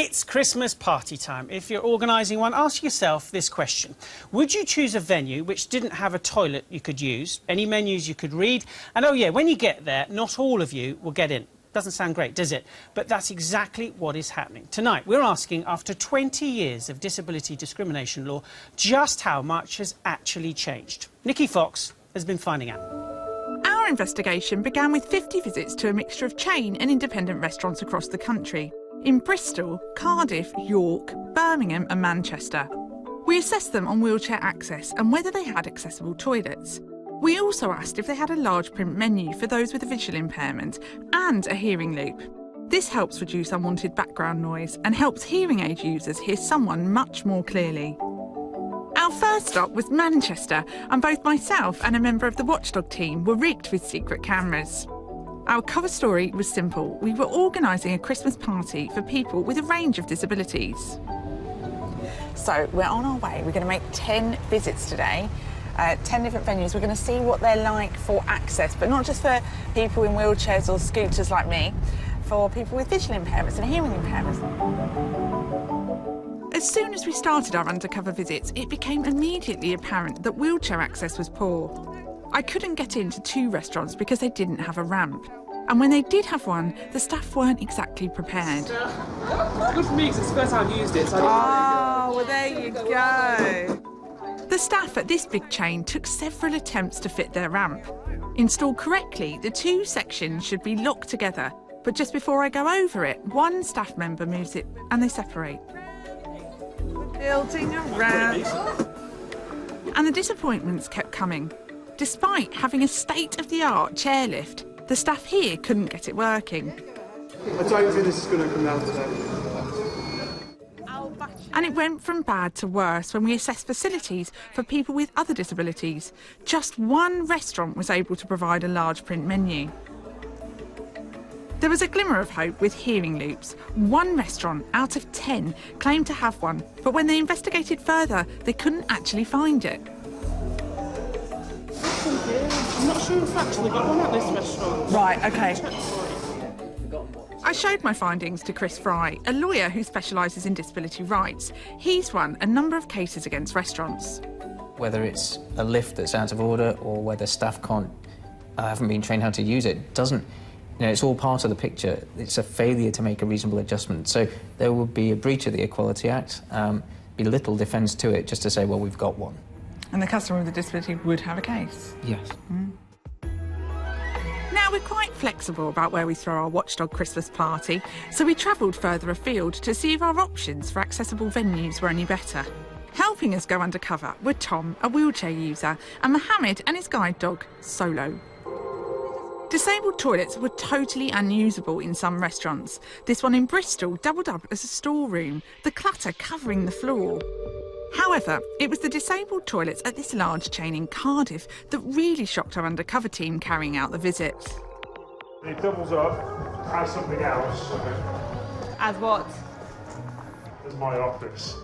It's Christmas party time. If you're organising one, ask yourself this question. Would you choose a venue which didn't have a toilet you could use, any menus you could read? And oh yeah, when you get there, not all of you will get in. Doesn't sound great, does it? But that's exactly what is happening. Tonight, we're asking, after 20 years of disability discrimination law, just how much has actually changed. Nikki Fox has been finding out. Our investigation began with 50 visits to a mixture of chain and independent restaurants across the country. In Bristol, Cardiff, York, Birmingham and Manchester. We assessed them on wheelchair access and whether they had accessible toilets. We also asked if they had a large print menu for those with a visual impairment and a hearing loop. This helps reduce unwanted background noise and helps hearing aid users hear someone much more clearly. Our first stop was Manchester, and both myself and a member of the Watchdog team were rigged with secret cameras. Our cover story was simple. We were organising a Christmas party for people with a range of disabilities. So we're on our way. We're going to make 10 visits today, 10 different venues. We're going to see what they're like for access, but not just for people in wheelchairs or scooters like me, for people with visual impairments and hearing impairments. As soon as we started our undercover visits, it became immediately apparent that wheelchair access was poor. I couldn't get into 2 restaurants because they didn't have a ramp. And when they did have one, the staff weren't exactly prepared. Good for me, because it's the first time I've used it. So well, there you go. The staff at this big chain took several attempts to fit their ramp. Installed correctly, the 2 sections should be locked together, but just before I go over it, one staff member moves it and they separate. Building a ramp. And the disappointments kept coming. Despite having a state-of-the-art chairlift, the staff here couldn't get it working. I don't think this is going to come down today. And it went from bad to worse when we assessed facilities for people with other disabilities. Just one restaurant was able to provide a large print menu. There was a glimmer of hope with hearing loops. One restaurant out of 10 claimed to have one, but when they investigated further, they couldn't actually find it. I'm not sure if actually got one at this restaurant. Right, OK. I showed my findings to Chris Fry, a lawyer who specialises in disability rights. He's won a number of cases against restaurants. Whether it's a lift that's out of order or whether staff haven't been trained how to use it, it's all part of the picture. It's a failure to make a reasonable adjustment. So there would be a breach of the Equality Act, be little defence to it just to say, well, we've got one. And the customer with a disability would have a case? Yes. Now, we're quite flexible about where we throw our Watchdog Christmas party, so we travelled further afield to see if our options for accessible venues were any better. Helping us go undercover were Tom, a wheelchair user, and Mohammed and his guide dog, Solo. Disabled toilets were totally unusable in some restaurants. This one in Bristol doubled up as a storeroom, the clutter covering the floor. However, it was the disabled toilets at this large chain in Cardiff that really shocked our undercover team carrying out the visit. It doubles up as something else. As what? As my office.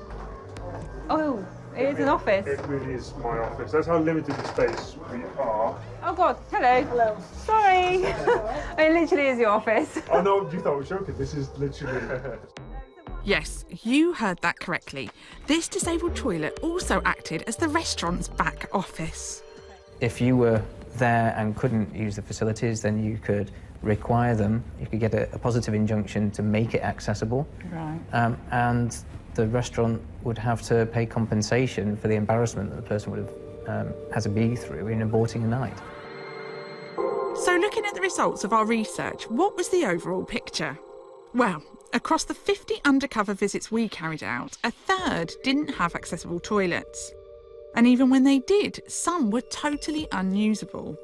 Oh, it is an office. It really is my office. That's how limited the space we are. Oh God, hello. Hello. Sorry. It literally is your office. Oh no, you thought I was joking. This is literally... Yes, you heard that correctly. This disabled toilet also acted as the restaurant's back office. If you were there and couldn't use the facilities, then you could require them. You could get a positive injunction to make it accessible. Right. And the restaurant would have to pay compensation for the embarrassment that the person would have had to be through in aborting a night. So looking at the results of our research, what was the overall picture? Well, across the 50 undercover visits we carried out, a third didn't have accessible toilets. And even when they did, some were totally unusable.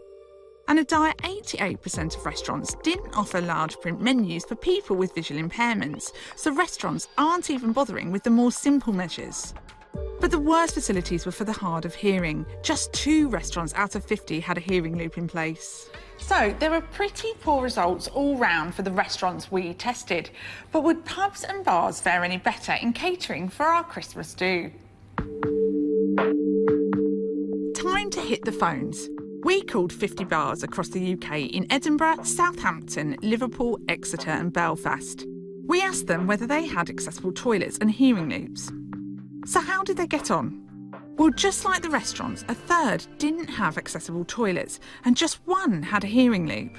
And a dire 88% of restaurants didn't offer large print menus for people with visual impairments, so restaurants aren't even bothering with the more simple measures. But the worst facilities were for the hard of hearing. Just 2 restaurants out of 50 had a hearing loop in place. So there were pretty poor results all round for the restaurants we tested. But would pubs and bars fare any better in catering for our Christmas do? Time to hit the phones. We called 50 bars across the UK in Edinburgh, Southampton, Liverpool, Exeter and Belfast. We asked them whether they had accessible toilets and hearing loops. So how did they get on? Well, just like the restaurants, a third didn't have accessible toilets and just one had a hearing loop.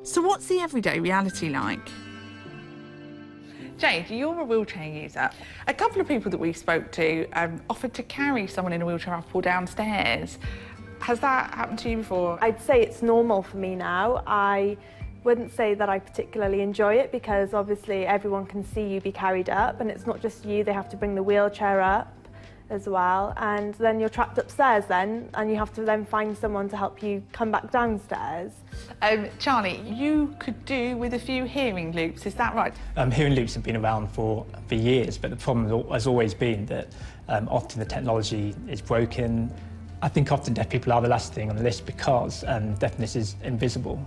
So what's the everyday reality like? Jade, you're a wheelchair user. A couple of people that we spoke to offered to carry someone in a wheelchair up or downstairs. Has that happened to you before? I'd say it's normal for me now. I wouldn't say that I particularly enjoy it because obviously everyone can see you be carried up, and it's not just you, they have to bring the wheelchair up as well, and then you're trapped upstairs then, and you have to then find someone to help you come back downstairs. Charlie, you could do with a few hearing loops, is that right? Hearing loops have been around for years, but the problem has always been that often the technology is broken. I think often deaf people are the last thing on the list because deafness is invisible.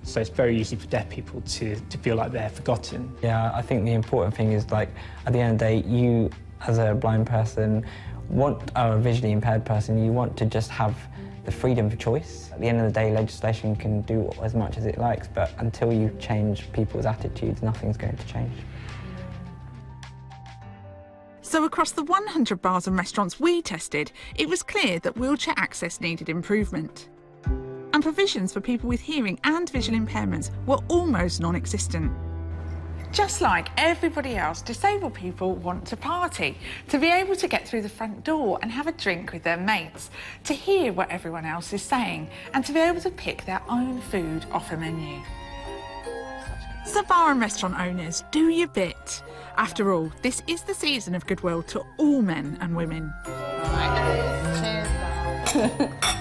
So it's very easy for deaf people to feel like they're forgotten. Yeah, I think the important thing is, like, at the end of the day, you as a blind person or a visually impaired person, you want to just have the freedom for choice. At the end of the day, legislation can do as much as it likes, but until you change people's attitudes, nothing's going to change. So across the 100 bars and restaurants we tested, it was clear that wheelchair access needed improvement. And provisions for people with hearing and visual impairments were almost non-existent. Just like everybody else, disabled people want to party, to be able to get through the front door and have a drink with their mates, to hear what everyone else is saying, and to be able to pick their own food off a menu. So bar and restaurant owners, do your bit. After all, this is the season of goodwill to all men and women.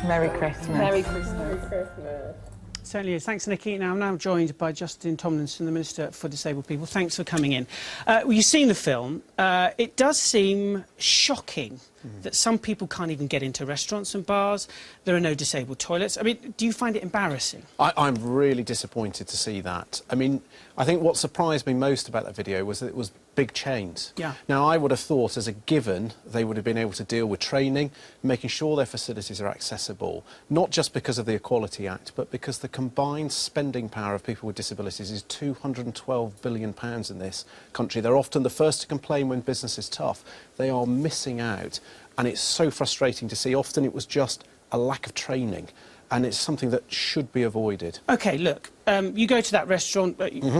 Merry Christmas. Merry Christmas. Certainly is. Thanks, Nikki. Now, I'm now joined by Justin Tomlinson, the Minister for Disabled People. Thanks for coming in. Well, you've seen the film. It does seem shocking that some people can't even get into restaurants and bars. There are no disabled toilets. I mean, do you find it embarrassing? I'm really disappointed to see that. I mean, I think what surprised me most about that video was that it was big chains. Yeah. Now, I would have thought, as a given, they would have been able to deal with training, making sure their facilities are accessible, not just because of the Equality Act, but because the combined spending power of people with disabilities is £212 billion in this country. They're often the first to complain when business is tough. They are missing out, and it's so frustrating to see. Often it was just a lack of training, and it's something that should be avoided. OK, look, you go to that restaurant,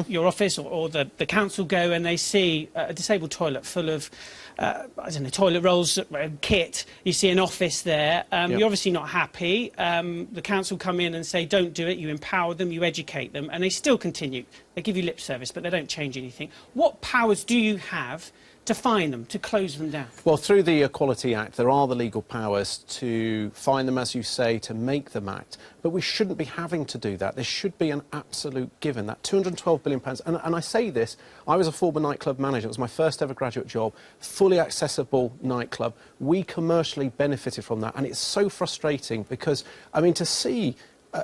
your office or the council go, and they see a disabled toilet full of, I don't know, toilet rolls, kit. You see an office there. You're obviously not happy. The council come in and say, don't do it. You empower them, you educate them, and they still continue. They give you lip service, but they don't change anything. What powers do you have to fine them, to close them down? Well, through the Equality Act, there are the legal powers to fine them, as you say, to make them act. But we shouldn't be having to do that. There should be an absolute given, that £212 billion. And I say this, I was a former nightclub manager. It was my first ever graduate job, fully accessible nightclub. We commercially benefited from that. And it's so frustrating because, I mean, to see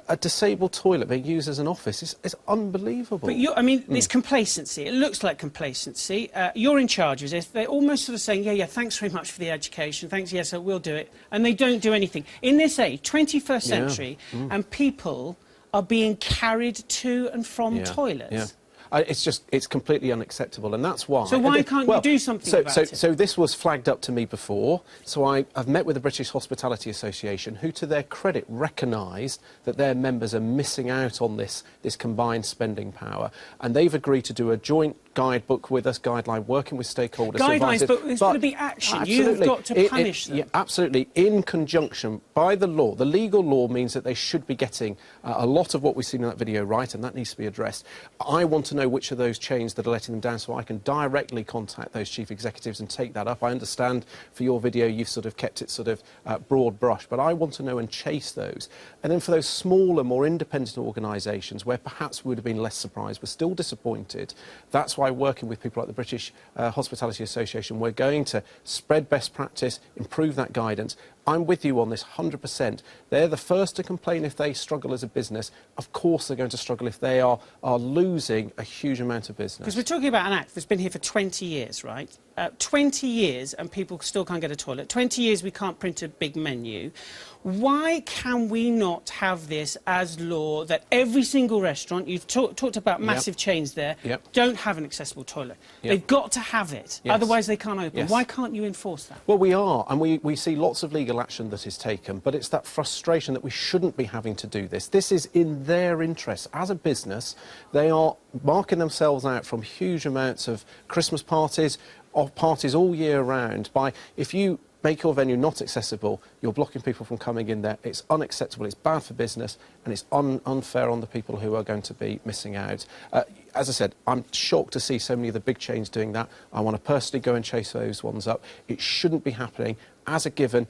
a disabled toilet being used as an office is unbelievable. But I mean, it's complacency. It looks like complacency. You're in charge of this. They're almost sort of saying, yeah, thanks very much for the education. Thanks, yes, we'll do it. And they don't do anything. In this age, 21st century, and people are being carried to and from toilets. Yeah. It's completely unacceptable, and that's why. So why can't you do something about it? So this was flagged up to me before. So I've met with the British Hospitality Association, who, to their credit, recognised that their members are missing out on this combined spending power, and they've agreed to do a joint guidebook with us, guideline, working with stakeholders. Guidelines, but there's got to be action. You've got to punish them. Yeah, absolutely, in conjunction, by the law. The legal law means that they should be getting a lot of what we've seen in that video right, and that needs to be addressed. I want to know which of those chains that are letting them down so I can directly contact those chief executives and take that up. I understand for your video you've sort of kept it sort of broad brush, but I want to know and chase those. And then for those smaller, more independent organisations where perhaps we would have been less surprised, we're still disappointed, that's why working with people like the British Hospitality Association, we're going to spread best practice, improve that guidance. I'm with you on this 100%. They're the first to complain if they struggle as a business. Of course they're going to struggle if they are losing a huge amount of business. Because we're talking about an act that's been here for 20 years, right? 20 years and people still can't get a toilet. 20 years we can't print a big menu. Why can we not have this as law that every single restaurant, you've talked about massive chains there, don't have an accessible toilet. They've got to have it, otherwise they can't open. Why can't you enforce that? Well, we are, and we see lots of legal action that is taken, but it's that frustration that we shouldn't be having to do this. This is in their interest. As a business, they are marking themselves out from huge amounts of Christmas parties, of parties all year round, by, if you make your venue not accessible, you're blocking people from coming in there. It's unacceptable, it's bad for business, and it's unfair on the people who are going to be missing out. As I said, I'm shocked to see so many of the big chains doing that. I want to personally go and chase those ones up. It shouldn't be happening as a given.